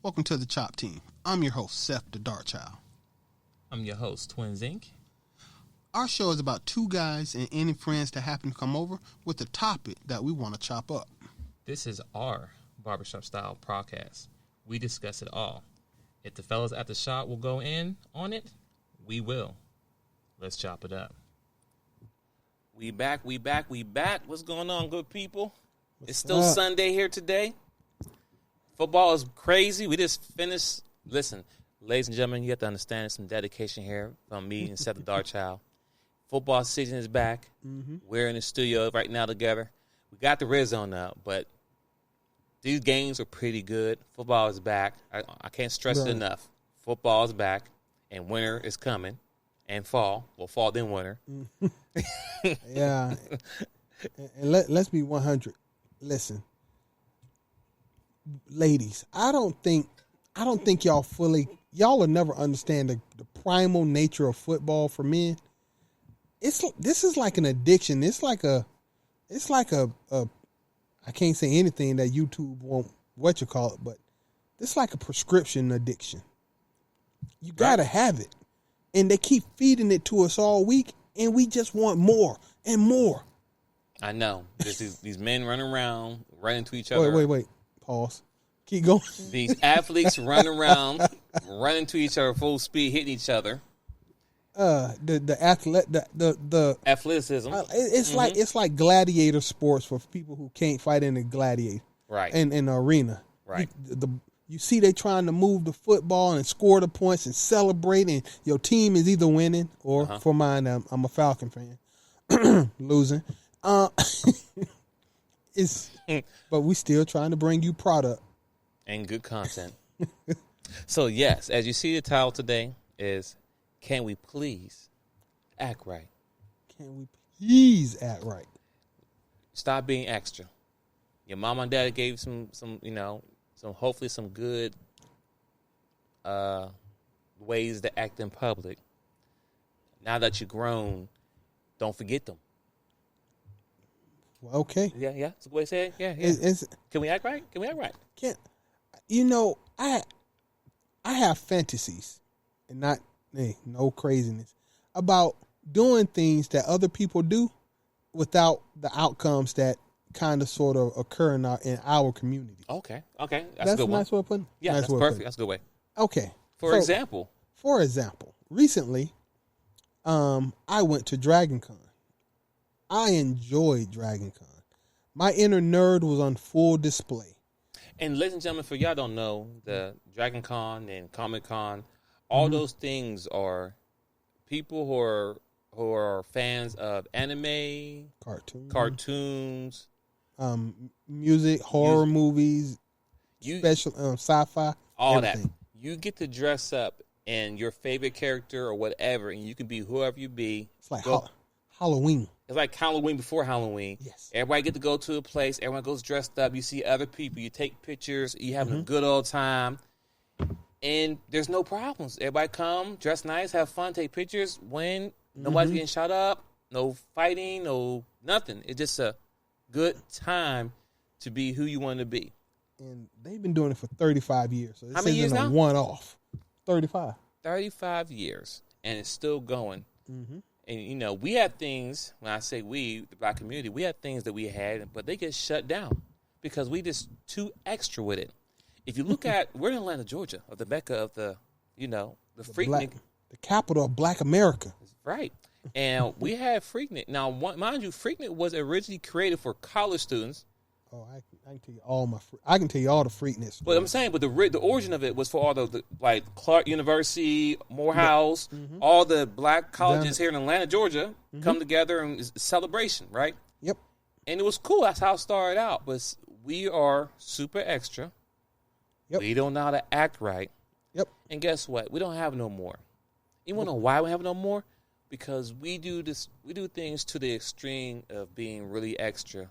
Welcome to the Chop Team. I'm your host, Seth the Dart Child. I'm your host, Twins Inc. Our show is about two guys and any friends that happen to come over with a topic that we want to chop up. This is our Barbershop style podcast. We discuss it all. If the fellas at the shop will go in on it, we will. Let's chop it up. We back. What's going on, good people? It's still Sunday here today. Football is crazy. We just finished. Listen, ladies and gentlemen, you have to understand there's some dedication here from me and Seth the Dart Child. Football season is back. Mm-hmm. We're in the studio right now together. We got the red zone up, but these games are pretty good. Football is back. I can't stress it enough. Football is back, and winter is coming, and fall. Well, fall then winter. Yeah. And let's be 100. Listen, ladies, I don't think y'all will never understand the primal nature of football for men. This is like an addiction. It's like a I can't say anything that YouTube won't but it's like a prescription addiction. You gotta have it. And they keep feeding it to us all week, and we just want more and more. I know. These men running around, running to each other. Wait. Pause. Keep going. These athletes running around, running to each other full speed, hitting each other. The athleticism. It's like gladiator sports for people who can't fight in a gladiator. Right. In the arena. Right. You see they trying to move the football and score the points and celebrate, and your team is either winning or, for mine, I'm a Falcon fan, losing. But we still trying to bring you product. And good content. So, yes, as you see the title today is, can we please act right? Can we please act right? Stop being extra. Your mom and dad gave some hopefully some good ways to act in public. Now that you're grown, don't forget them. Well, okay. Yeah. That's the way to say it. Yeah. Can we act right? I have fantasies, and no craziness, about doing things that other people do without the outcomes that kind of sort of occur in our community. Okay. That's a good one. Nice way of putting it? Yeah, nice that's perfect. That's a good way. Okay. For example, recently, I went to Dragon Con. I enjoyed Dragon Con. My inner nerd was on full display. And ladies and gentlemen, for y'all don't know, the Dragon Con and Comic Con, all those things are people who are fans of anime, cartoons, music, horror movies, special sci-fi, all everything. That. You get to dress up in your favorite character or whatever, and you can be whoever you be. It's like Halloween. It's like Halloween before Halloween. Yes. Everybody get to go to a place. Everyone goes dressed up. You see other people. You take pictures. You having a good old time. And there's no problems. Everybody come, dress nice, have fun, take pictures, win. Nobody's getting shot up. No fighting, no nothing. It's just a good time to be who you want to be. And they've been doing it for 35 years. So this How many years isn't a now? one-off. 35. 35 years. And it's still going. Mm-hmm. And, we have things, when I say we, the black community, we have things that we had, but they get shut down because we just too extra with it. If you look at, we're in Atlanta, Georgia, of the Mecca of the Freaknik. The capital of Black America. Right. And we had Freaknik. Now, mind you, Freaknik was originally created for college students. Oh, I can tell you I can tell you all the Freaknik. But I'm saying, the origin of it was for all the like Clark University, Morehouse, all the black colleges here in Atlanta, Georgia, come together and it's a celebration, right? Yep. And it was cool. That's how it started out. But we are super extra. Yep. We don't know how to act right. Yep. And guess what? We don't have no more. You want to know why we have no more? Because we do things to the extreme of being really extra.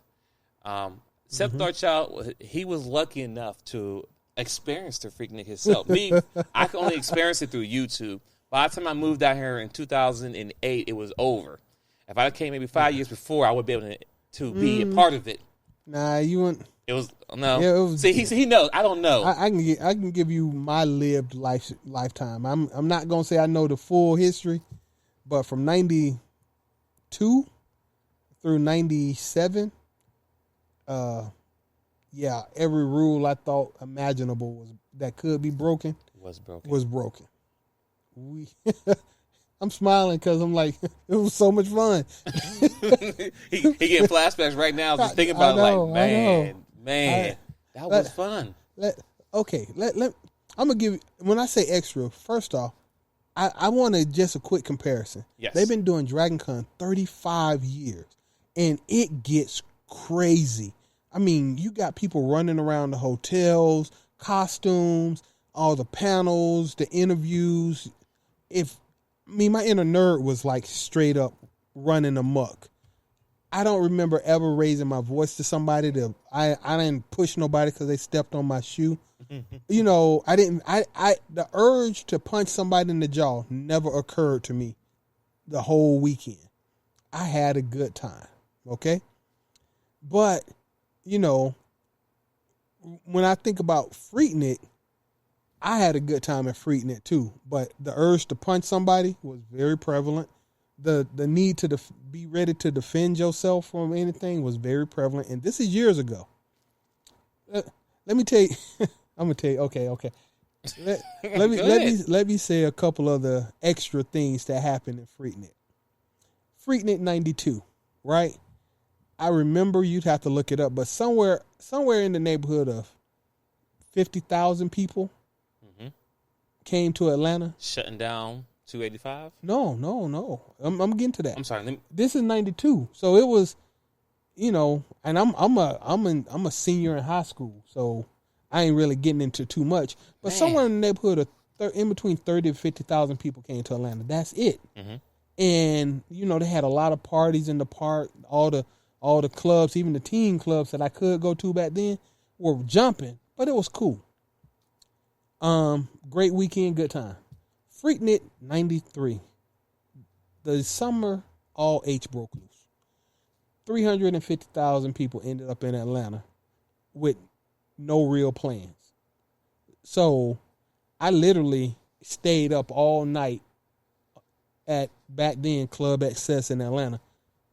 Seth Darchild, he was lucky enough to experience the Freaknik himself. Me, I could only experience it through YouTube. By the time I moved out here in 2008, it was over. If I came maybe 5 years before, I would be able to be a part of it. Nah, you wouldn't. It was no. Yeah, it was, See, he knows. I don't know. I can give you my lived lifetime. I'm not gonna say I know the full history, but from 92 through 97, yeah, every rule I thought imaginable that could be broken was broken. I'm smiling because I'm like, it was so much fun. he getting flashbacks right now just thinking about man, that was fun. I'm gonna give you, when I say extra, first off, I want just a quick comparison. Yes. They've been doing Dragon Con 35 years, and it gets crazy. I mean, you got people running around the hotels, costumes, all the panels, the interviews. My inner nerd was like straight up running amok. I don't remember ever raising my voice to somebody. I didn't push nobody because they stepped on my shoe. You know, the urge to punch somebody in the jaw never occurred to me the whole weekend. I had a good time. Okay. But, you know, when I think about Freaknik, I had a good time at Freaknik too. But the urge to punch somebody was very prevalent. The need to be ready to defend yourself from anything was very prevalent. And this is years ago. Let me tell you. I'm gonna tell you. Okay. Let me say a couple of the extra things that happened in Freaknik. Freaknik 92, right? I remember, you'd have to look it up, but somewhere in the neighborhood of 50,000 people came to Atlanta. Shutting down 285? No. I'm getting to that. I'm sorry. This is 92, so it was, you know, and I'm a senior in high school, so I ain't really getting into too much. But somewhere in the neighborhood of in between 30 and 50,000 people came to Atlanta. That's it. Mm-hmm. And you know, they had a lot of parties in the park. All the clubs, even the teen clubs that I could go to back then, were jumping. But it was cool. Great weekend, good time. Freaknik 93. The summer all H broke loose. 350,000 people ended up in Atlanta with no real plans. So I literally stayed up all night at, back then, Club Excess in Atlanta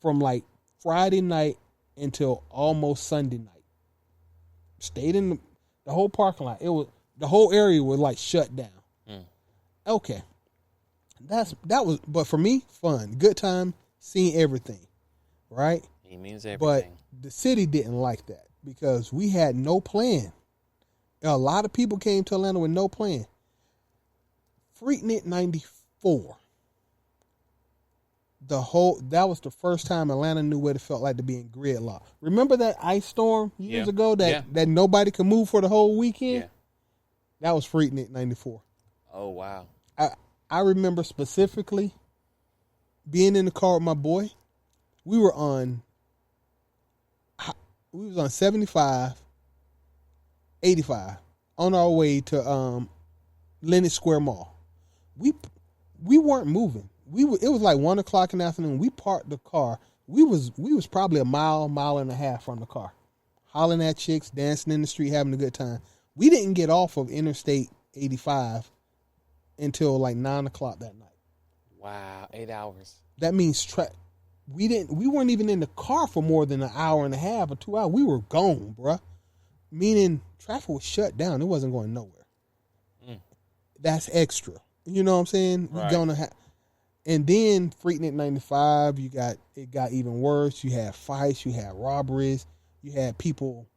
from like Friday night until almost Sunday night. Stayed in the whole parking lot. The whole area was like shut down. Okay. That was, but for me, fun. Good time, seeing everything. Right? He means everything. But the city didn't like that because we had no plan. A lot of people came to Atlanta with no plan. Freaknik 94. That was the first time Atlanta knew what it felt like to be in gridlock. Remember that ice storm years ago that nobody could move for the whole weekend? Yeah. That was Freaknik 94. Oh, wow. I remember specifically being in the car with my boy. We was on 75, 85 on our way to Lenox Square Mall. We weren't moving. It was like 1 o'clock in the afternoon. We parked the car. We was probably a mile and a half from the car, hollering at chicks, dancing in the street, having a good time. We didn't get off of Interstate 85 until like 9 o'clock that night. Wow, 8 hours. That means we weren't even in the car for more than an hour and a half or 2 hours. We were gone, bruh. Meaning traffic was shut down. It wasn't going nowhere. That's extra. You know what I'm saying? Right. We're gonna have. And then Freaknik 95, it got even worse. You had fights, you had robberies, you had people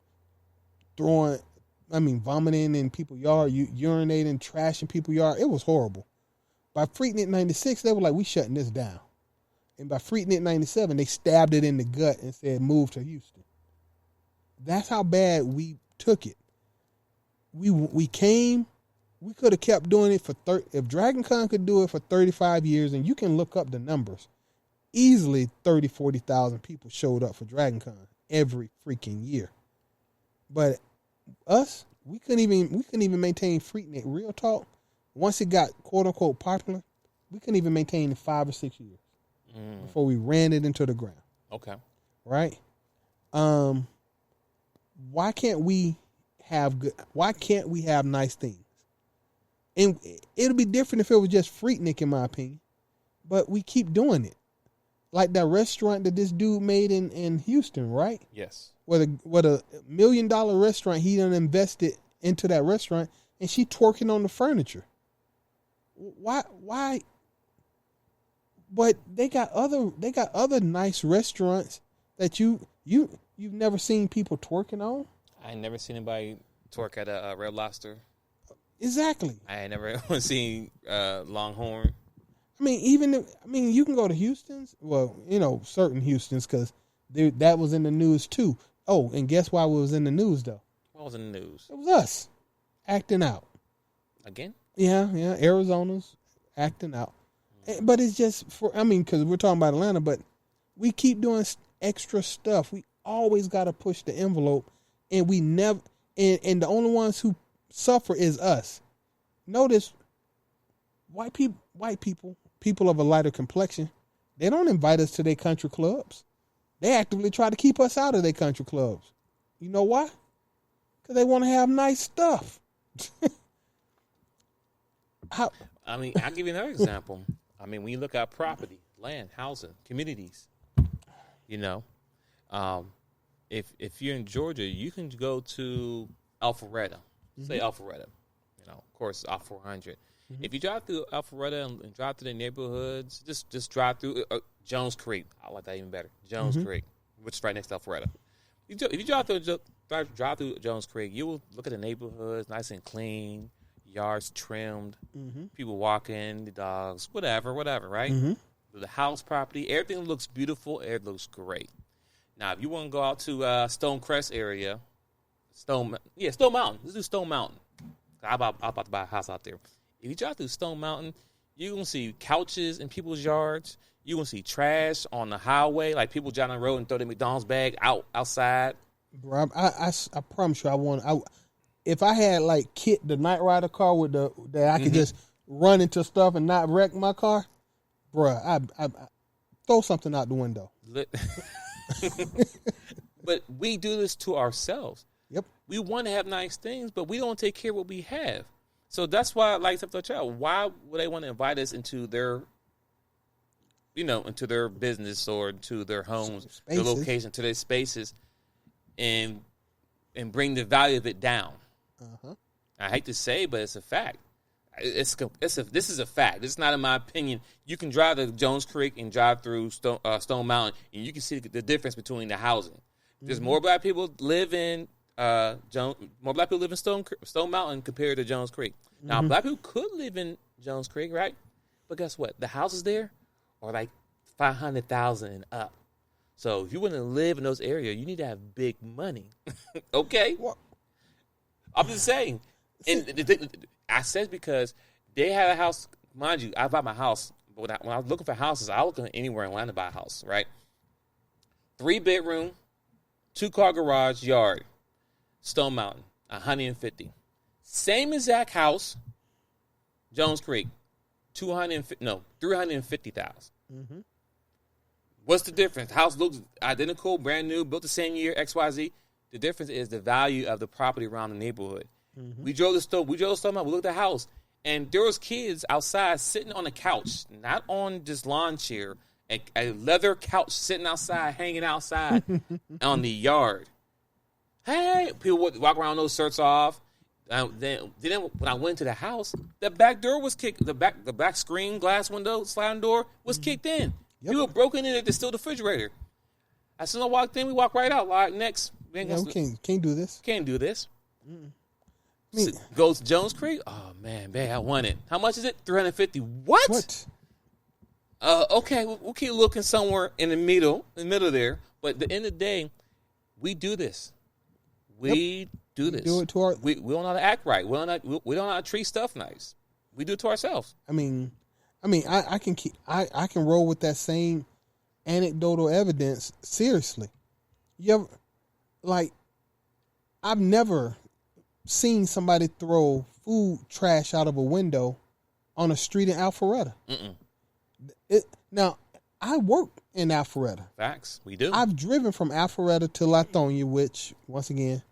vomiting in people's yard, urinating, trashing people's yard. It was horrible. By Freaknik 96, they were like, we shutting this down. And by Freaknik 97, they stabbed it in the gut and said, move to Houston. That's how bad we took it. We came. We could have kept doing it for if Dragon Con could do it for 35 years, and you can look up the numbers, easily 30, 40,000 people showed up for Dragon Con every freaking year. But us, we couldn't even maintain Freaknik. Real talk. Once it got quote unquote popular, we couldn't even maintain it 5 or 6 years before we ran it into the ground. Okay. Right. why can't we have nice things? And it'll be different if it was just Freaknik, in my opinion. But we keep doing it. Like that restaurant that this dude made in Houston, right? Yes. What a $1 million restaurant he done invested into that restaurant, and she twerking on the furniture. Why? But they got other nice restaurants that you've never seen people twerking on. I ain't never seen anybody twerk at a Red Lobster. Exactly. I ain't never seen Longhorn. I mean, you can go to Houston's. Well, certain Houston's, because that was in the news too. Oh, and guess why we was in the news though? What was in the news? It was us acting out again. Yeah, Arizona's acting out, but it's just because we're talking about Atlanta, but we keep doing extra stuff. We always got to push the envelope, and we never. And the only ones who suffer is us. Notice, white people of a lighter complexion, they don't invite us to their country clubs. They actively try to keep us out of their country clubs. You know why? Because they want to have nice stuff. I'll give you another example. When you look at property, land, housing, communities, if you're in Georgia, you can go to Alpharetta. Say Alpharetta. Of course, it's off 400. Mm-hmm. If you drive through Alpharetta and drive through the neighborhoods, just drive through Jones Creek. I like that even better. Jones Creek, which is right next to Alpharetta. If you drive through Jones Creek, you will look at the neighborhoods, nice and clean, yards trimmed, people walking, the dogs, whatever, right? Mm-hmm. The house property, everything looks beautiful. Everything looks great. Now, if you want to go out to Stonecrest area, Stone Mountain. Let's do Stone Mountain. I'm about to buy a house out there. If you drive through Stone Mountain, you're going to see couches in people's yards. You're going to see trash on the highway, like people driving on the road and throw their McDonald's bag outside. Bro, I promise you, if I had like Kit, the Knight Rider car that I could just run into stuff and not wreck my car, bro, I throw something out the window. But we do this to ourselves. Yep. We want to have nice things, but we don't take care of what we have. So that's why, like I said, why would they want to invite us into their, into their business or into their homes, their location, to their spaces, and bring the value of it down? I hate to say, but it's a fact. This is a fact. This is not in my opinion. You can drive to Jones Creek and drive through Stone Mountain, and you can see the difference between the housing. There's more black people live in Stone Mountain compared to Jones Creek. Now, black people could live in Jones Creek, right? But guess what? The houses there are like $500,000 and up. So if you want to live in those areas, you need to have big money. Okay? What? I'm just saying. And I said because they had a house. Mind you, I bought my house. But when I was looking for houses, I was looking anywhere in Atlanta to buy a house, right? 3-bedroom, 2-car garage, yard, Stone Mountain, 150. Same exact house, Jones Creek, 350,000. What's the difference? House looks identical, brand new, built the same year, XYZ. The difference is the value of the property around the neighborhood. We drove the Stone Mountain. We looked at the house, and there was kids outside sitting on a couch, not on just lawn chair, a leather couch sitting outside, hanging outside on the yard. Hey, people would walk around with those shirts off. Then when I went to the house, the back door was kicked. The back screen glass window sliding door was kicked in. Yep. People broke in to steal the refrigerator. As soon as I walked in, we walked right out. Like, next, we can't do this. Can't do this. Goes to Jones Creek. Oh man, I want it. How much is it? $350. What? Okay, we'll keep looking somewhere in the middle there. But at the end of the day, we do this. We do this. Do it to our. We don't know how to act right. We don't know how to treat stuff nice. We do it to ourselves. I can roll with that same anecdotal evidence seriously. You ever, I've never seen somebody throw food trash out of a window on a street in Alpharetta. Now, I work in Alpharetta. Facts. We do. I've driven from Alpharetta to Lithonia, which, once again,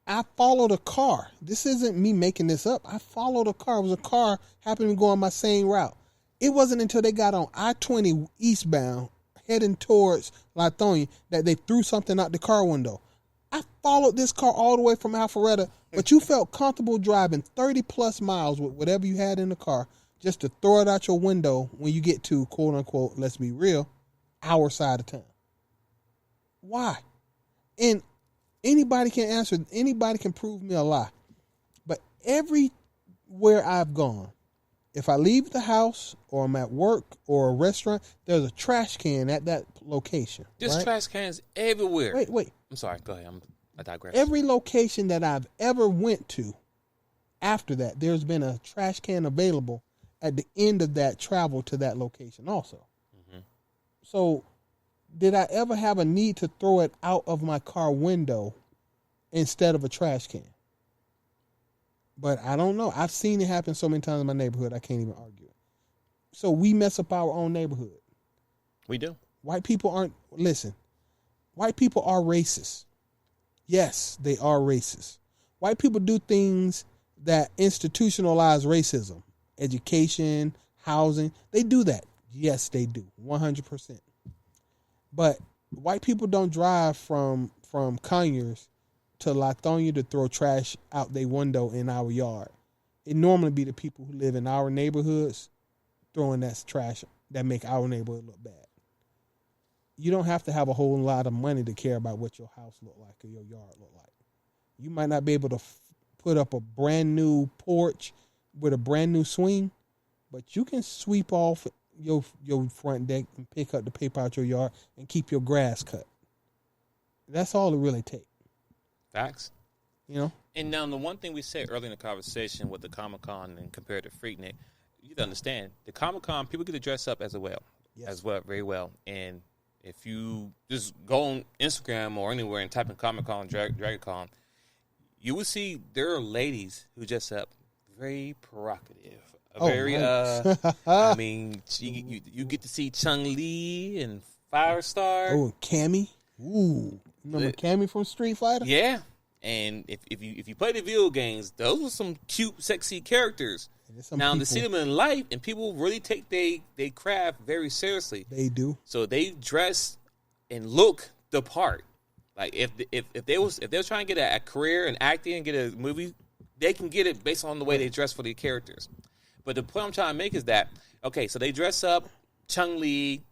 I followed a car. This isn't me making this up. I followed a car. It was a car happening to go on my same route. It wasn't until they got on I-20 eastbound, heading towards Lithonia, that they threw something out the car window. I followed this car all the way from Alpharetta, but you felt comfortable driving 30-plus miles with whatever you had in the car just to throw it out your window when you get to, quote-unquote, let's be real, our side of town. Why? And anybody can answer, anybody can prove me a lie. But everywhere I've gone, if I leave the house or I'm at work or a restaurant, there's a trash can at that location. There's right? trash cans everywhere. Wait. I'm sorry. Go ahead. I digress. Every location that I've ever went to, after that, there's been a trash can available at the end of that travel to that location also. Mm-hmm. So did I ever have a need to throw it out of my car window instead of a trash can? But I don't know. I've seen it happen so many times in my neighborhood, I can't even argue it. So we mess up our own neighborhood. We do. White people aren't, listen, white people are racist. Yes, they are racist. White people do things that institutionalize racism. Education, housing, they do that. Yes, they do. 100%. But white people don't drive from Conyers to Lithonia to throw trash out their window in our yard. It normally be the people who live in our neighborhoods throwing that trash that make our neighborhood look bad. You don't have to have a whole lot of money to care about what your house look like or your yard look like. You might not be able to put up a brand new porch with a brand new swing, but you can sweep off your front deck and pick up the paper out your yard and keep your grass cut. That's all it really takes. Facts. You know? And now the one thing we said earlier in the conversation with the Comic-Con and compared to Freaknik, you have to understand, the Comic-Con, people get to dress up as well. Yes. As well, very well. And if you just go on Instagram or anywhere and type in Comic-Con, DragonCon, you will see there are ladies who dress up very provocative. I mean, you get to see Chun-Li and Firestar. Oh, Cammy. Ooh. Remember Cammy from Street Fighter? Yeah. And if you play the video games, those were some cute, sexy characters. Now, to see them in life, and people really take they craft very seriously. They do. So they dress and look the part. Like if they're trying to get a career in acting and get a movie, they can get it based on the way they dress for their characters. But the point I'm trying to make is that, okay, so they dress up, Chun-Li,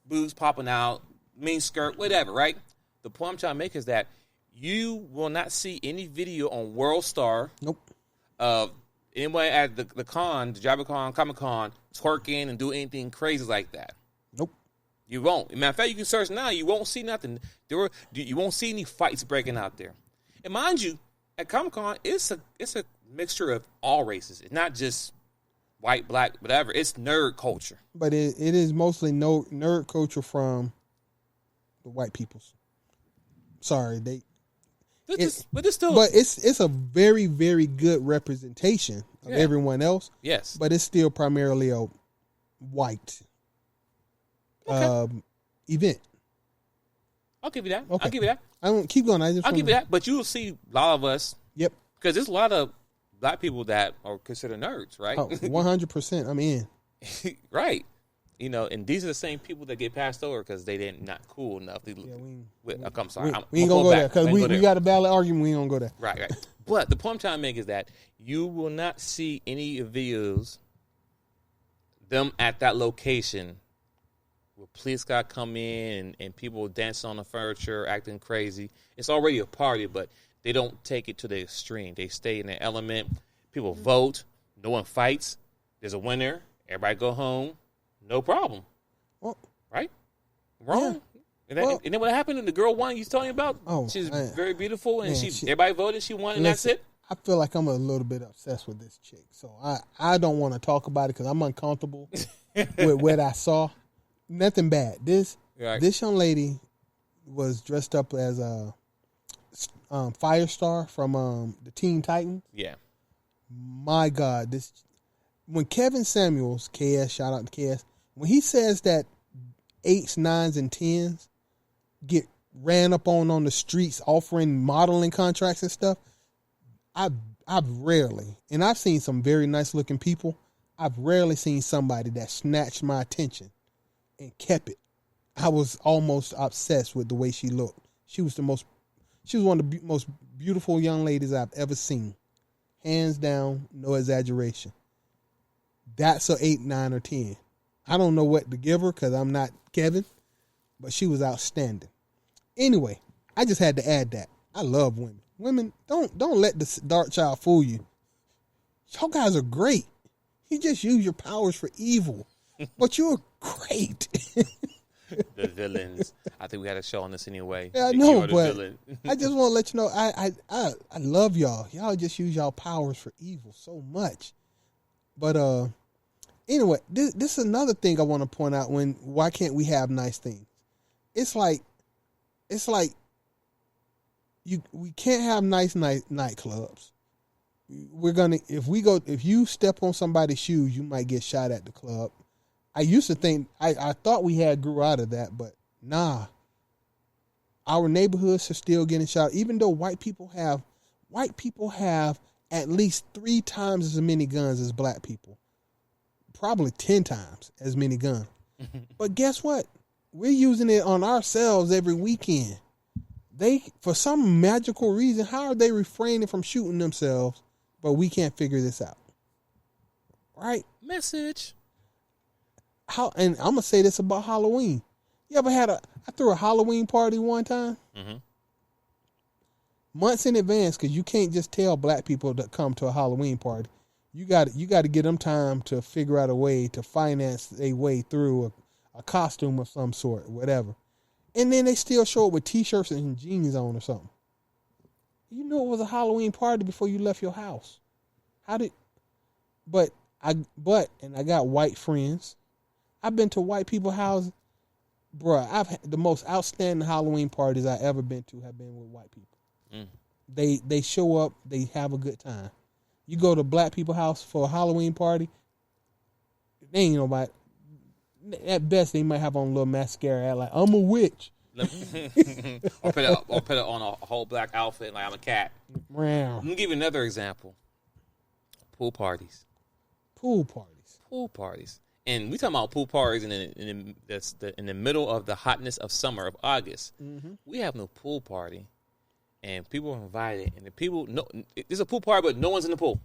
boobs popping out, mini skirt, whatever, right? The point I'm trying to make is that you will not see any video on World Star. Nope. Of anybody at the con, the JabaCon, Comic-Con, twerking and do anything crazy like that. Nope. You won't. Matter of fact, you can search now. You won't see nothing. You won't see any fights breaking out there. And mind you, at Comic-Con, it's a mixture of all races. It's not just white, black, whatever. It's nerd culture. But it is mostly nerd culture from the white peoples. Sorry, it's a very, very good representation of everyone else. Yes, but it's still primarily a white event. I'll give you that. Okay. I'll give you that. I won't keep going. I'll give you that. But you will see a lot of us. Yep. Because there's a lot of black people that are considered nerds, right? 100%. I'm in. Right. You know, and these are the same people that get passed over because they didn't not cool enough. I'm sorry. We ain't gonna go there because we got a valid argument. We ain't gonna go there. Right. But the point I'm trying to make is that you will not see any videos them at that location where police got come in and people dancing on the furniture, acting crazy. It's already a party, but they don't take it to the extreme. They stay in their element. People vote. No one fights. There's a winner. Everybody go home. No problem. Well, right? Wrong. Yeah. And then what happened to the girl won you telling about? Oh, she's very beautiful, and everybody voted. She won, and that's it. I feel like I'm a little bit obsessed with this chick, so I don't want to talk about it because I'm uncomfortable with what I saw. Nothing bad. This young lady was dressed up as a Firestar from the Teen Titans. Yeah. My God, when Kevin Samuels, KS, shout out to KS, when he says that 8s, 9s, and 10s get ran up on the streets offering modeling contracts and stuff, I've rarely, and I've seen some very nice looking people, I've rarely seen somebody that snatched my attention and kept it. I was almost obsessed with the way she looked. She was one of the most beautiful young ladies I've ever seen. Hands down, no exaggeration. That's a 8, 9, or 10. I don't know what to give her because I'm not Kevin, but she was outstanding. Anyway, I just had to add that. I love women. Women, don't let the dark child fool you. Y'all guys are great. You just use your powers for evil, but you're great. The villains. I think we had a show on this anyway. Yeah, I know, but I just want to let you know I love y'all. Y'all just use y'all powers for evil so much. But anyway, this is another thing I want to point out. Why can't we have nice things? It's like we can't have nice nightclubs. If you step on somebody's shoes, you might get shot at the club. I used to think I thought we had grew out of that, but nah. Our neighborhoods are still getting shot, even though white people have at least 3 times as many guns as black people. Probably 10 times as many guns. But guess what? We're using it on ourselves every weekend. For some magical reason, how are they refraining from shooting themselves, but we can't figure this out? Right? Message. And I'm gonna say this about Halloween. You ever I threw a Halloween party one time, months in advance, because you can't just tell black people to come to a Halloween party. You got to give them time to figure out a way to finance a way through a costume of some sort, whatever. And then they still show up with T-shirts and jeans on or something. You knew it was a Halloween party before you left your house. And I got white friends. I've been to white people's houses. Bruh, I've had the most outstanding Halloween parties I ever been to have been with white people. They show up, they have a good time. You go to black people's house for a Halloween party, they ain't nobody. At best, they might have on a little mascara, like I'm a witch. or put it on a whole black outfit, like I'm a cat. Wow. Let me give you another example. Pool parties. And we talking about pool parties in the middle of the hotness of summer of August. We have no pool party, and people are invited, and the people it's a pool party, but no one's in the pool.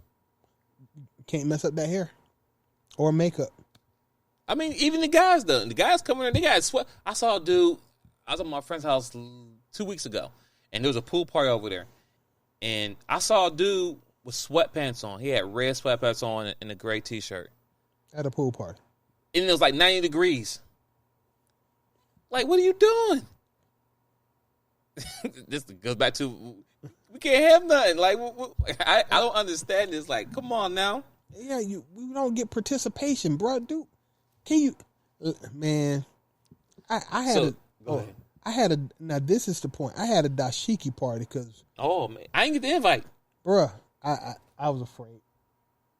Can't mess up that hair or makeup. I mean, even the guys though. The guys come in, they got sweat. I saw a dude. I was at my friend's house 2 weeks ago, and there was a pool party over there, and I saw a dude with sweatpants on. He had red sweatpants on and a gray T-shirt at a pool party. And it was like 90 degrees. Like, what are you doing? This goes back to, we can't have nothing. Like, I don't understand this. Like, come on now. Yeah, we don't get participation, bro. Dude, can you, man? Now this is the point. I had a dashiki party because. Oh man, I didn't get the invite, bruh. I was afraid.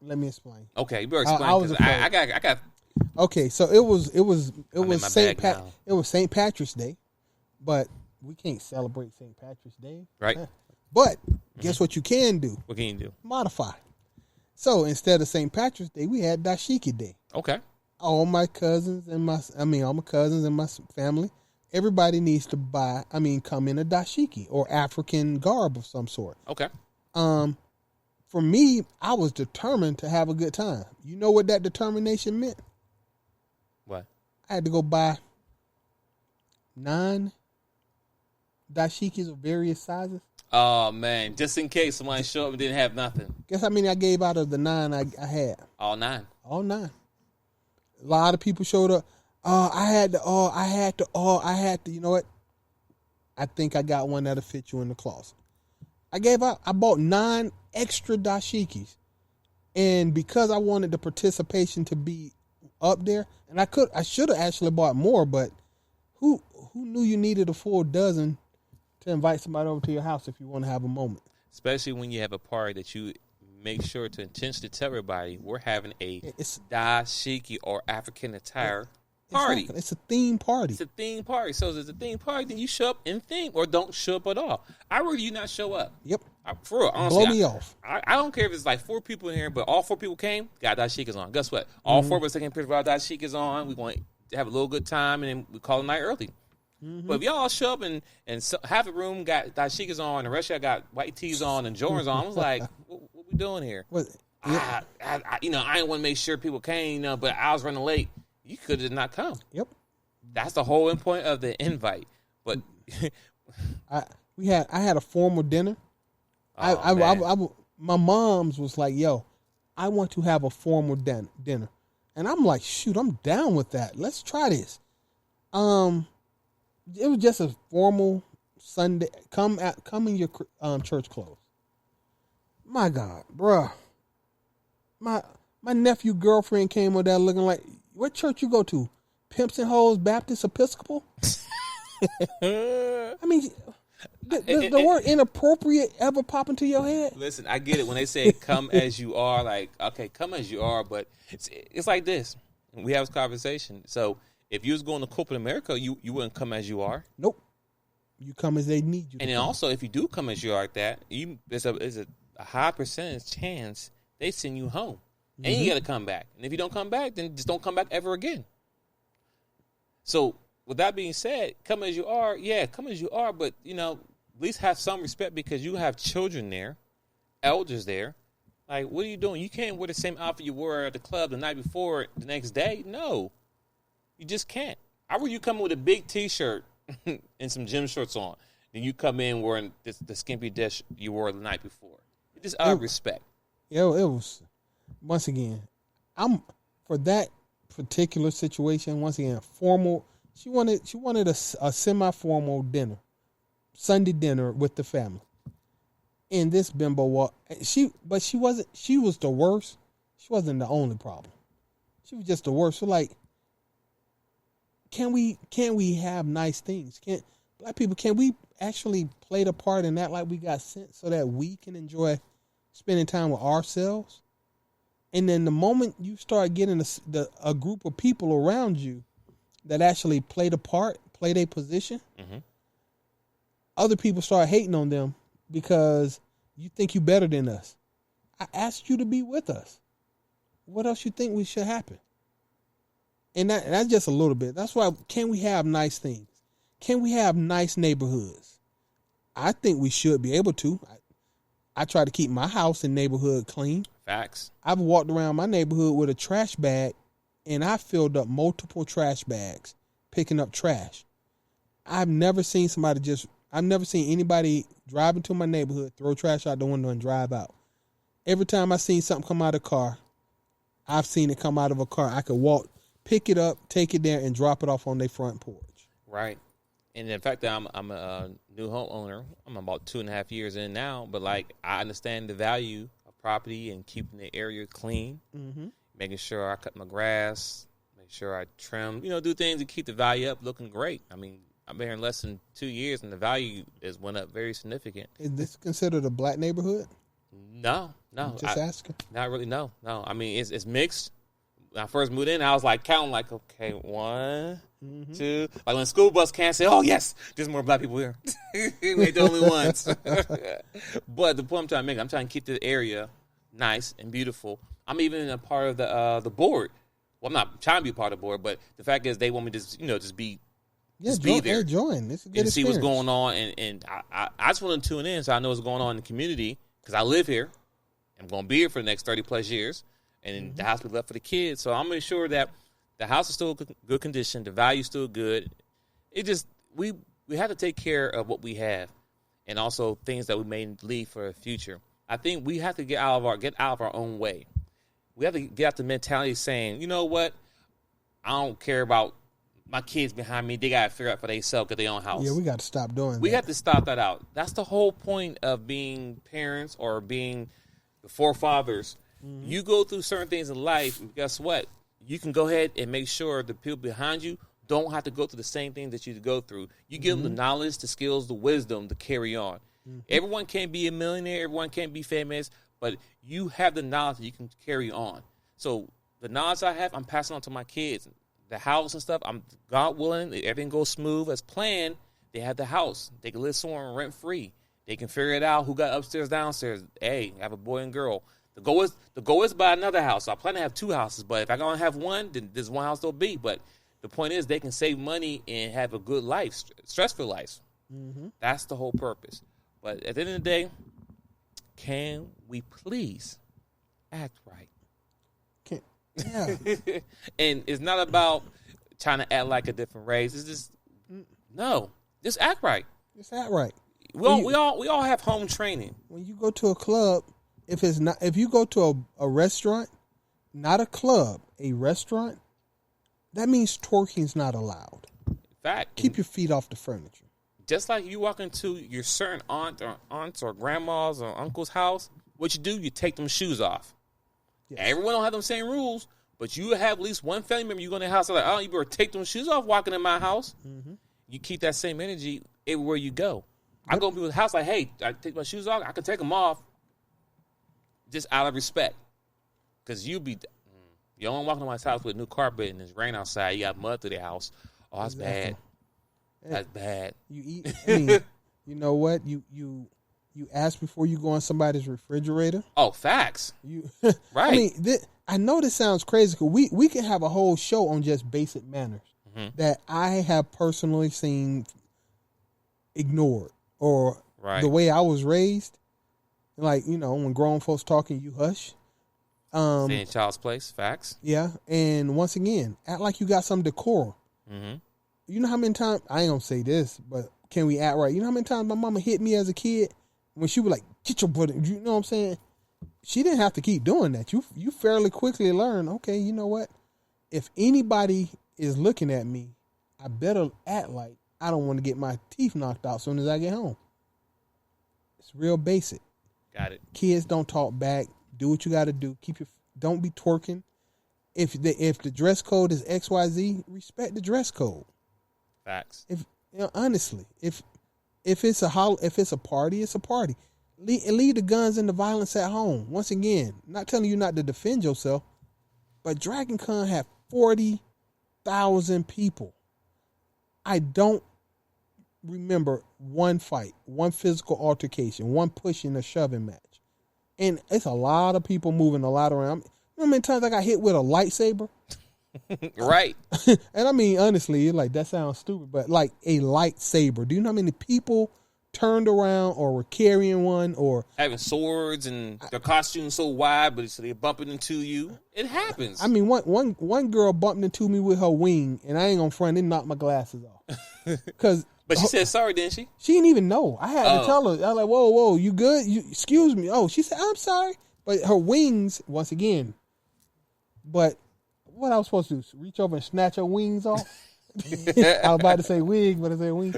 Let me explain. Okay, you better explain. I was afraid. I got. Okay, so it was St. Patrick's Day, but we can't celebrate St. Patrick's Day, right? But guess what you can do? What can you do? Modify. So instead of St. Patrick's Day, we had Dashiki Day. Okay. All my cousins and my family, everybody needs to come in a dashiki or African garb of some sort. Okay. For me, I was determined to have a good time. You know what that determination meant? What? I had to go buy 9 dashikis of various sizes. Oh man, just in case somebody showed up and didn't have nothing. Guess how many I gave out of the 9 I had? All 9. All 9. A lot of people showed up. I had to, you know what? I think I got one that'll fit you in the closet. I bought 9 extra dashikis. And because I wanted the participation to be up there, and I should have actually bought more, but who knew you needed a full dozen to invite somebody over to your house if you want to have a moment? Especially when you have a party that you make sure to intentionally tell everybody we're having a dashiki or African attire party. Exactly. It's a theme party. It's a theme party. So if it's a theme party, then you show up in theme or don't show up at all. I rather you not show up. Yep. For real, honestly, Blow me off. I don't care if it's like 4 people in here, but all 4 people came, got dashikis on. Guess what? All 4 of us taking pictures with our dashikis on. We want to have a little good time, and then we call it night early. But if y'all show up and so, half the room got dashikis on, and the rest of y'all got white tees on and Jordans on, I was like, what we doing here? I didn't want to make sure people came, but I was running late. You could have not come. Yep. That's the whole point of the invite. But I had a formal dinner. My mom's was like, "Yo, I want to have a formal dinner," and I'm like, "Shoot, I'm down with that. Let's try this." It was just a formal Sunday. Come in your church clothes. My God, bruh. My nephew girlfriend came over there looking like, what church you go to? Pimps and Hoes Baptist Episcopal? I mean, the word inappropriate ever pop into your head? Listen, I get it when they say come as you are. Like, okay, come as you are, but it's like this. We have this conversation. So if you was going to corporate America, you wouldn't come as you are. Nope. You come as they need you. And then also, if you do come as you are like that, there's a high percentage chance they send you home. And you got to come back. And if you don't come back, then just don't come back ever again. So with that being said, come as you are. Yeah, come as you are. But, at least have some respect because you have children there, elders there. Like, what are you doing? You can't wear the same outfit you wore at the club the night before the next day. No, you just can't. I would you come in with a big T-shirt and some gym shorts on. Then you come in wearing the skimpy dish you wore the night before. It's just out of respect. Yeah, it was. Once again, I'm for that particular situation. Once again, formal. She wanted a semi-formal dinner, Sunday dinner with the family. And this bimbo she wasn't. She was the worst. She wasn't the only problem. She was just the worst. So like, can we have nice things? Black people, can we actually play the part in that like we got sent so that we can enjoy spending time with ourselves? And then the moment you start getting a group of people around you that actually play the part, play their position, other people start hating on them because you think you better than us. I asked you to be with us. What else you think we should happen? And that's just a little bit. That's why, can we have nice things? Can we have nice neighborhoods? I think we should be able to. I try to keep my house and neighborhood clean. Facts. I've walked around my neighborhood with a trash bag, and I filled up multiple trash bags picking up trash. I've never seen anybody drive into my neighborhood, throw trash out the window, and drive out. Every time I seen something come out of a car, I've seen it come out of a car. I could walk, pick it up, take it there, and drop it off on their front porch. Right. And in fact, I'm a new homeowner. I'm about 2.5 years in now, but like I understand the value of property and keeping the area clean, making sure I cut my grass, make sure I trim, do things to keep the value up, looking great. I mean, I've been here in less than 2 years, and the value has went up very significant. Is this considered a black neighborhood? No. Just asking. Not really. No. I mean, it's mixed. When I first moved in, I was like counting, like, okay, 1, 2. Like when the school bus can't say, "Oh yes, there's more black people here." We ain't the only ones. But the point I'm trying to make, I'm trying to keep the area nice and beautiful. I'm even a part of the board. Well, I'm not trying to be a part of the board, but the fact is, they want me to just be there, join. It's a good and experience. see what's going on. And I just want to tune in so I know what's going on in the community because I live here. I'm going to be here for the next 30 plus years. And the house we left for the kids. So I'm making sure that the house is still good condition. The value is still good. It just, we have to take care of what we have and also things that we may leave for the future. I think we have to get out of our own way. We have to get out the mentality saying, you know what? I don't care about my kids behind me. They got to figure out for themselves, get their own house. Yeah, we got to stop doing that. We have to stop that out. That's the whole point of being parents or being the forefathers. You go through certain things in life, and guess what? You can go ahead and make sure the people behind you don't have to go through the same thing that you go through. You give them the knowledge, the skills, the wisdom to carry on. Everyone can't be a millionaire. Everyone can't be famous, but you have the knowledge that you can carry on. So the knowledge I have, I'm passing on to my kids. the house and stuff. I'm God willing, if everything goes smooth as planned. They have the house. They can live somewhere rent free. They can figure it out. Who got upstairs, downstairs? Hey, I have a boy and girl. The goal is buy another house. So I plan to have 2 houses, but if I gonna have one, then this one house will be. But the point is, they can save money and have a good life, stress-free life. Mm-hmm. That's the whole purpose. But at the end of the day, can we please act right? Yeah. And it's not about trying to act like a different race. It's just no, just act right. Just act right. We all have home training. When you go to a club, if you go to a restaurant, not a club, a restaurant, that means twerking's not allowed. Fact. Keep your feet off the furniture. Just like you walk into your certain aunts or grandma's or uncle's house, what you do, you take them shoes off. Yes. Everyone don't have them same rules, but you have at least one family member you go in the house, like, oh, you better take them shoes off walking in my house. Mm-hmm. You keep that same energy everywhere you go. Yep. I go to people's house like, hey, I take my shoes off. I can take them off just out of respect. Because you don't walk into my house with new carpet and it's rain outside. You got mud through the house. Oh, that's bad. That's bad. You eat. I mean, you know what? You ask before you go on somebody's refrigerator. Oh, facts. Right. I mean, I know this sounds crazy because we can have a whole show on just basic manners that I have personally seen ignored or the way I was raised. Like, when grown folks talking, you hush. Stay in child's place. Facts. Yeah. And once again, act like you got some decorum. Mm-hmm. You know how many times, I ain't gonna say this, but can we act right? You know how many times my mama hit me as a kid when she was like, get your butt in, you know what I'm saying? She didn't have to keep doing that. You fairly quickly learn, okay, you know what? If anybody is looking at me, I better act like I don't want to get my teeth knocked out as soon as I get home. It's real basic. Got it. Kids, don't talk back. Do what you got to do. Don't be twerking. If the dress code is XYZ, respect the dress code. Facts. Honestly, if it's a party, it's a party. Leave the guns and the violence at home. Once again, not telling you not to defend yourself, but Dragon Con had 40,000 people. I don't remember one fight, one physical altercation, one pushing or shoving match. And it's a lot of people moving a lot around. You know how many times I got hit with a lightsaber? Right. And I mean, honestly, like, that sounds stupid, but like a lightsaber. Do you know how many people turned around or were carrying one or having swords and their costumes so wide, but so they're bumping into you? It happens. I mean, one girl bumped into me with her wing, and I ain't gonna front and knock my glasses off. But she said sorry, didn't she? She didn't even know. I had to tell her. I was like, whoa, you good? Excuse me. Oh, she said, I'm sorry. But her wings, once again. But what I was supposed to do? Reach over and snatch her wings off? I was about to say wig, but I said wing.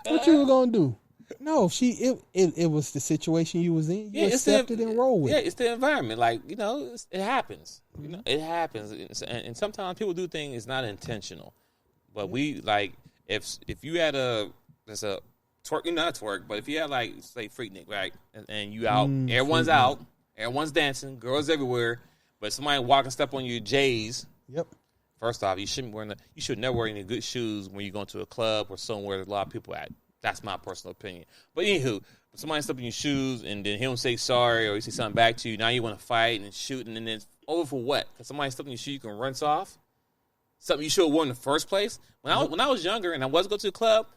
What you were gonna do? No, it was the situation you was in. You accepted and roll with. Yeah, it's the environment. Like, it happens. It happens, and sometimes people do things it's not intentional. But we like if you had there's a twerk, not twerk, but if you had like say Freaknik, right, and you out, everyone's Freaknik. Out, everyone's dancing, girls everywhere, but somebody walking step on your J's. Yep. First off, you should never wear any good shoes when you go to a club or somewhere there's a lot of people at. That's my personal opinion. But anywho, somebody step in your shoes and then he don't say sorry or he say something back to you. Now you want to fight and shoot and then it's over for what? Because somebody step in your shoe, you can rinse off. Something you should have worn in the first place. When I was younger and I was going to the club,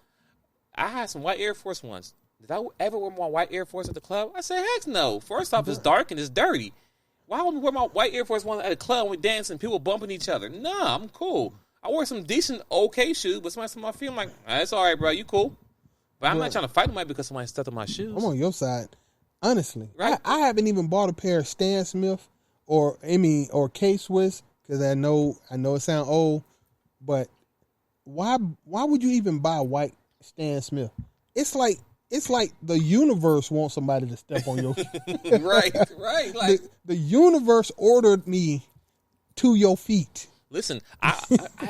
I had some white Air Force ones. Did I ever wear my white Air Force at the club? I said, heck no. First off, it's dark and it's dirty. Why would I wear my white Air Force One at a club when we dancing, people bumping each other? Nah, I'm cool. I wore some decent, okay shoes, but somebody stepped on my feet, I'm like, that's all right, bro, you cool. But I'm not trying to fight somebody because somebody stepped on my shoes. I'm on your side. Honestly. Right? I haven't even bought a pair of Stan Smith or K-Swiss because I know it sounds old, but why would you even buy a white Stan Smith? It's like the universe wants somebody to step on your feet. Right. Like the universe ordered me to your feet. Listen, I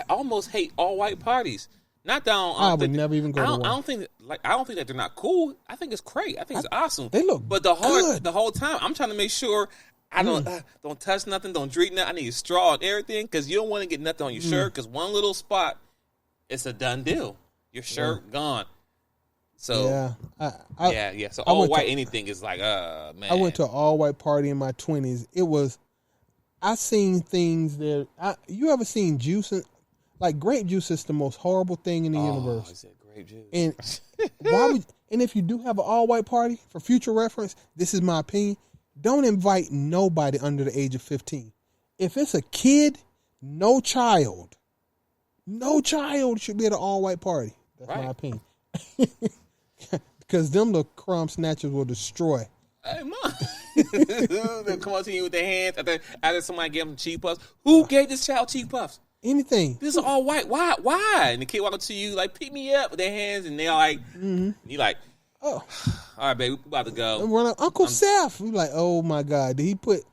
almost hate all white parties. Not that I would never even go to one. I don't think that they're not cool. I think it's great. I think it's awesome. They look but the whole time I'm trying to make sure I don't touch nothing. Don't drink nothing. I need straw and everything because you don't want to get nothing on your shirt because one little spot, it's a done deal. Your shirt gone. So yeah. So all white anything is like, man. I went to an all white party in my 20s. It was. I seen things that you ever seen juice? Like grape juice is the most horrible thing in the universe. I said grape juice. And why would? And if you do have an all white party, for future reference, this is my opinion. Don't invite nobody under the age of 15. If it's a kid, no child should be at an all white party. That's my opinion. Because them little crumb snatchers will destroy. Hey, Mom. They'll come up to you with their hands after somebody gave them cheap puffs. Who gave this child cheap puffs? Anything. This is all white. Why? And the kid walk up to you like, pick me up with their hands, and they all like, you like, oh, all right, baby, we about to go. Uncle Seth. We like, oh my God, did he put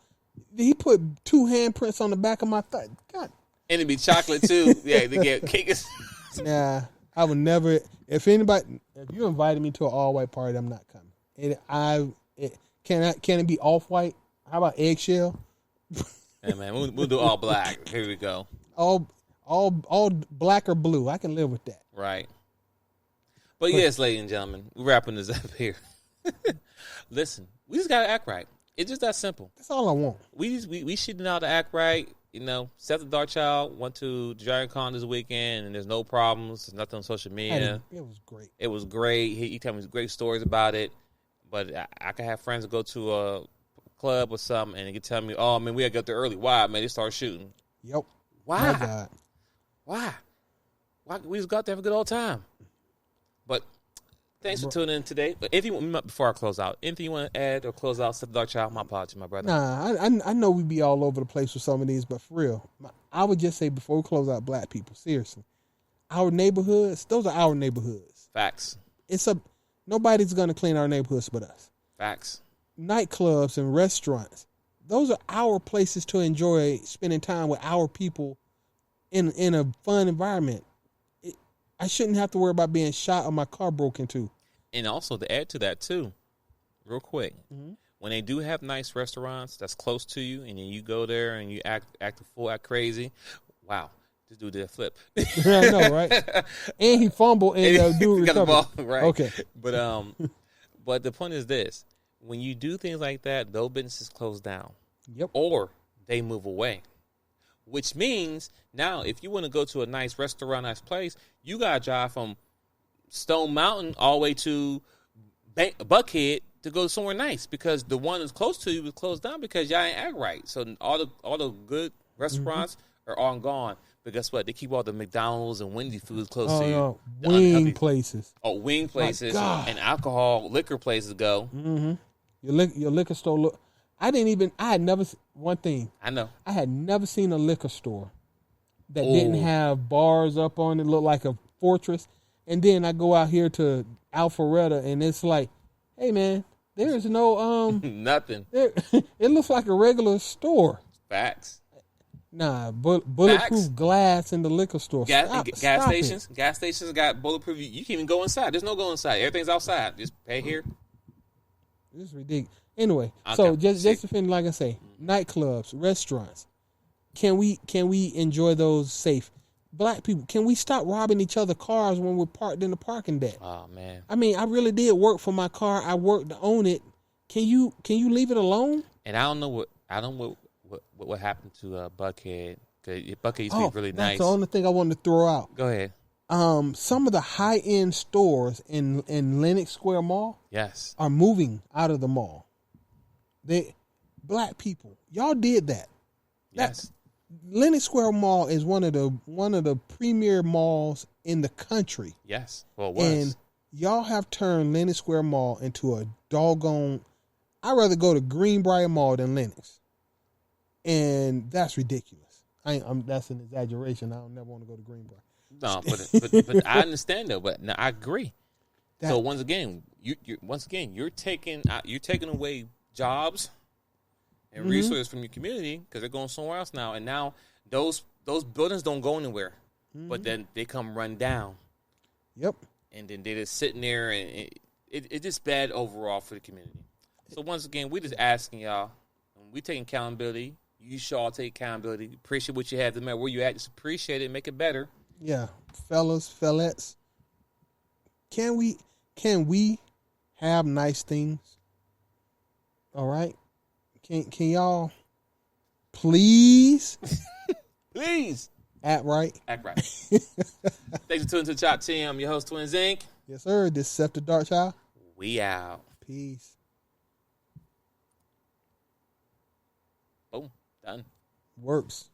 2 handprints on the back of my thigh? God. And it'd be chocolate too. Yeah, they get cake. Nah, I would never. If you invited me to an all white party, I'm not coming. Can it be off white? How about eggshell? Yeah, man, we'll do all black. Here we go. All black or blue. I can live with that. Right. But yes, ladies and gentlemen, we're wrapping this up here. Listen, we just gotta act right. It's just that simple. That's all I want. We should know how to act right. You know, Seth the Dark Child went to Dragon Con this weekend, and there's no problems. There's nothing on social media. It was great. It was great. He told me great stories about it. But I can have friends that go to a club or something, and they can tell me, "Oh man, we gotta get there early." Why, man? They start shooting. Yep. Why? My God. Why? We just got there for a good old time. But thanks for tuning in today. But before I close out, anything you want to add or close out, Seth the Dark Child? My apologies, my brother. Nah, I know we be all over the place with some of these, but for real, I would just say before we close out, black people, seriously, our neighborhoods, those are our neighborhoods. Facts. Nobody's gonna clean our neighborhoods but us. Facts. Nightclubs and restaurants, those are our places to enjoy spending time with our people in a fun environment. I shouldn't have to worry about being shot or my car broken into. And also to add to that too, real quick, when they do have nice restaurants that's close to you, and then you go there and you act a fool, act crazy. Wow, this dude did a flip. I know, right? And he fumbled and the dude got the recovered. ball, right? Okay, but the point is this: when you do things like that, those businesses close down. Yep. Or they move away. Which means now, if you want to go to a nice restaurant, nice place, you got to drive from Stone Mountain all the way to Buckhead to go somewhere nice because the one that's close to you was closed down because y'all ain't act right. So all the good restaurants are all gone. But guess what? They keep all the McDonald's and Wendy's foods close to you. No. Wing places. Oh, wing places and liquor places go. Mm-hmm. Your liquor store one thing. I know. I had never seen a liquor store that didn't have bars up on it, look like a fortress. And then I go out here to Alpharetta, and it's like, hey, man, there is no... Nothing. It looks like a regular store. Facts. Nah, bulletproof glass in the liquor store. Gas stations got bulletproof. You can't even go inside. There's no go inside. Everything's outside. Just pay here. This is ridiculous. Anyway, okay. So just to finish, like I say, nightclubs, restaurants, can we enjoy those safe? Black people, can we stop robbing each other cars when we're parked in the parking deck? Oh man! I mean, I really did work for my car. I worked to own it. Can you leave it alone? And I don't know what happened to Buckhead. Buckhead used to be really nice. That's the only thing I wanted to throw out. Go ahead. Some of the high end stores in Lenox Square Mall, yes, are moving out of the mall. Black people, y'all did that. Yes. Lenox Square Mall is one of the premier malls in the country. Yes. Well, it was. And y'all have turned Lenox Square Mall into a doggone... I'd rather go to Greenbrier Mall than Lenox. And that's ridiculous. That's an exaggeration. I don't never want to go to Greenbrier. No, but I understand though. But no, I agree. So once again, you're taking away jobs and resources from your community because they're going somewhere else now. And now those buildings don't go anywhere, but then they come run down. Yep. And then they're just sitting there, and it's just bad overall for the community. So once again, we're just asking y'all, and we take accountability. You should all take accountability. Appreciate what you have. No matter where you at, just appreciate it. Make it better. Yeah, fellas, can we have nice things? All right, can y'all please Please act right? act right. Thanks for tuning to Chop Team. I'm your host, Twins Inc. Yes, sir. This is Scepter Dark Child. We out. Peace. Boom. Done. Works.